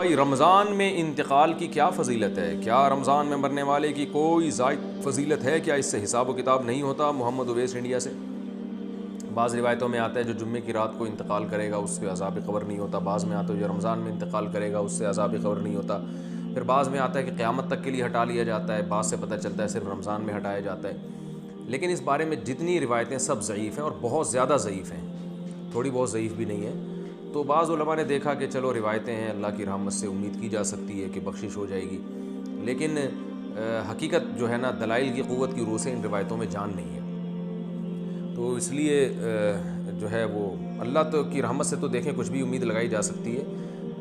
بھائی رمضان میں انتقال کی کیا فضیلت ہے؟ کیا رمضان میں مرنے والے کی کوئی زائد فضیلت ہے؟ کیا اس سے حساب و کتاب نہیں ہوتا؟ محمد اویس انڈیا سے۔ بعض روایتوں میں آتا ہے جو جمعے کی رات کو انتقال کرے گا اس سے عذاب قبر نہیں ہوتا، بعض میں آتا ہے جو رمضان میں انتقال کرے گا اس سے عذاب قبر نہیں ہوتا، پھر بعض میں آتا ہے کہ قیامت تک کے لیے ہٹا لیا جاتا ہے، بعض سے پتہ چلتا ہے صرف رمضان میں ہٹایا جاتا ہے۔ لیکن اس بارے میں جتنی روایتیں سب ضعیف ہیں اور بہت زیادہ ضعیف ہیں، تھوڑی بہت ضعیف بھی نہیں ہے۔ تو بعض علماء نے دیکھا کہ چلو روایتیں ہیں، اللہ کی رحمت سے امید کی جا سکتی ہے کہ بخشش ہو جائے گی، لیکن حقیقت جو ہے نا دلائل کی قوت کی روح سے ان روایتوں میں جان نہیں ہے۔ تو اس لیے جو ہے وہ اللہ کی رحمت سے تو دیکھیں کچھ بھی امید لگائی جا سکتی ہے،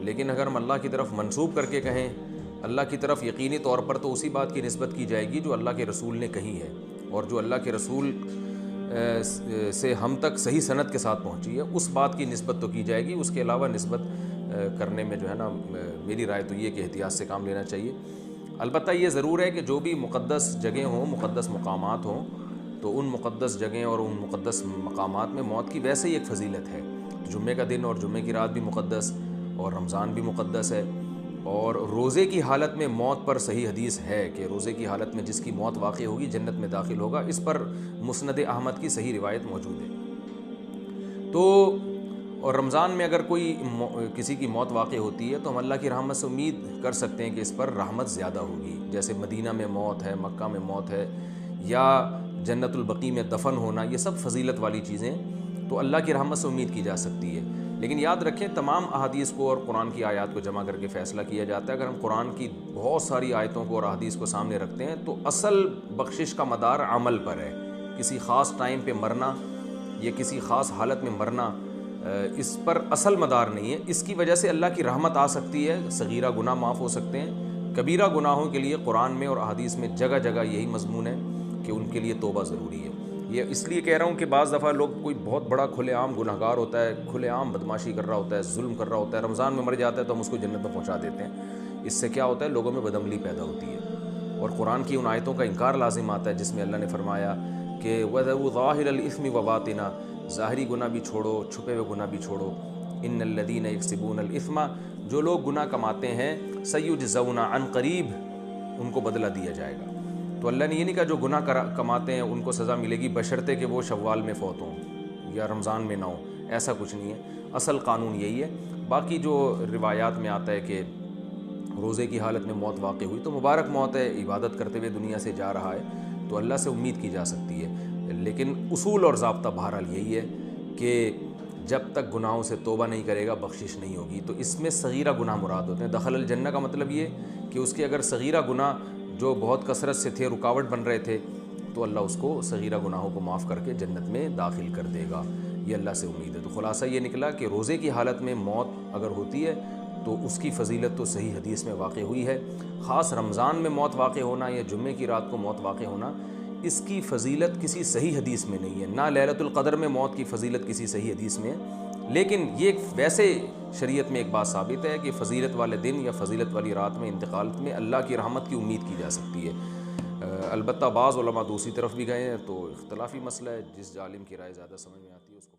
لیکن اگر ہم اللہ کی طرف منسوب کر کے کہیں اللہ کی طرف یقینی طور پر، تو اسی بات کی نسبت کی جائے گی جو اللہ کے رسول نے کہی ہے اور جو اللہ کے رسول سے ہم تک صحیح سند کے ساتھ پہنچی ہے، اس بات کی نسبت تو کی جائے گی۔ اس کے علاوہ نسبت کرنے میں جو ہے نا میری رائے تو یہ کہ احتیاط سے کام لینا چاہیے۔ البتہ یہ ضرور ہے کہ جو بھی مقدس جگہیں ہوں، مقدس مقامات ہوں، تو ان مقدس جگہیں اور ان مقدس مقامات میں موت کی ویسے ہی ایک فضیلت ہے۔ جمعے کا دن اور جمعے کی رات بھی مقدس، اور رمضان بھی مقدس ہے، اور روزے کی حالت میں موت پر صحیح حدیث ہے کہ روزے کی حالت میں جس کی موت واقع ہوگی جنت میں داخل ہوگا، اس پر مسند احمد کی صحیح روایت موجود ہے۔ تو اور رمضان میں اگر کوئی کسی کی موت واقع ہوتی ہے تو ہم اللہ کی رحمت سے امید کر سکتے ہیں کہ اس پر رحمت زیادہ ہوگی، جیسے مدینہ میں موت ہے، مکہ میں موت ہے، یا جنت البقیع میں دفن ہونا، یہ سب فضیلت والی چیزیں تو اللہ کی رحمت سے امید کی جا سکتی ہے۔ لیکن یاد رکھیں تمام احادیث کو اور قرآن کی آیات کو جمع کر کے فیصلہ کیا جاتا ہے۔ اگر ہم قرآن کی بہت ساری آیتوں کو اور احادیث کو سامنے رکھتے ہیں تو اصل بخشش کا مدار عمل پر ہے۔ کسی خاص ٹائم پہ مرنا یا کسی خاص حالت میں مرنا اس پر اصل مدار نہیں ہے۔ اس کی وجہ سے اللہ کی رحمت آ سکتی ہے، صغیرہ گناہ معاف ہو سکتے ہیں، کبیرہ گناہوں کے لیے قرآن میں اور احادیث میں جگہ جگہ یہی مضمون ہے کہ ان کے لیے توبہ ضروری ہے۔ یہ اس لیے کہہ رہا ہوں کہ بعض دفعہ لوگ کوئی بہت بڑا کھلے عام گنہگار ہوتا ہے، کھلے عام بدماشی کر رہا ہوتا ہے، ظلم کر رہا ہوتا ہے، رمضان میں مر جاتا ہے تو ہم اس کو جنت میں پہنچا دیتے ہیں۔ اس سے کیا ہوتا ہے؟ لوگوں میں بدعملی پیدا ہوتی ہے، اور قرآن کی ان آیتوں کا انکار لازم آتا ہے جس میں اللہ نے فرمایا کہ وَذَرُوا ظَاهِرَ الْإِثْمِ وَبَاطِنَهُ، ظاہری گناہ بھی چھوڑو، چھپے ہوئے گناہ بھی چھوڑو۔ إِنَّ الَّذِينَ يَكْسِبُونَ الْإِثْمَ، جو لوگ گناہ کماتے ہیں، سَيُجْزَوْنَ عَنْ قَرِيب، ان کو بدلہ دیا جائے گا۔ تو اللہ نے یہ نہیں کہا جو گناہ کماتے ہیں ان کو سزا ملے گی بشرطے کہ وہ شوال میں فوت ہوں یا رمضان میں نہ ہوں، ایسا کچھ نہیں ہے۔ اصل قانون یہی ہے۔ باقی جو روایات میں آتا ہے کہ روزے کی حالت میں موت واقع ہوئی تو مبارک موت ہے، عبادت کرتے ہوئے دنیا سے جا رہا ہے، تو اللہ سے امید کی جا سکتی ہے۔ لیکن اصول اور ضابطہ بہرحال یہی ہے کہ جب تک گناہوں سے توبہ نہیں کرے گا بخشش نہیں ہوگی۔ تو اس میں صغیرہ گناہ مراد ہوتے ہیں۔ دخل الجنہ کا مطلب یہ کہ اس کے اگر صغیرہ گناہ جو بہت کثرت سے تھے، رکاوٹ بن رہے تھے، تو اللہ اس کو صغیرہ گناہوں کو معاف کر کے جنت میں داخل کر دے گا، یہ اللہ سے امید ہے۔ تو خلاصہ یہ نکلا کہ روزے کی حالت میں موت اگر ہوتی ہے تو اس کی فضیلت تو صحیح حدیث میں واقع ہوئی ہے۔ خاص رمضان میں موت واقع ہونا یا جمعے کی رات کو موت واقع ہونا، اس کی فضیلت کسی صحیح حدیث میں نہیں ہے، نہ لیلۃ القدر میں موت کی فضیلت کسی صحیح حدیث میں ہے۔ لیکن یہ ویسے شریعت میں ایک بات ثابت ہے کہ فضیلت والے دن یا فضیلت والی رات میں انتقال میں اللہ کی رحمت کی امید کی جا سکتی ہے۔ البتہ بعض علماء دوسری طرف بھی گئے ہیں، تو اختلافی مسئلہ ہے، جس عالم کی رائے زیادہ سمجھ میں آتی ہے اس کو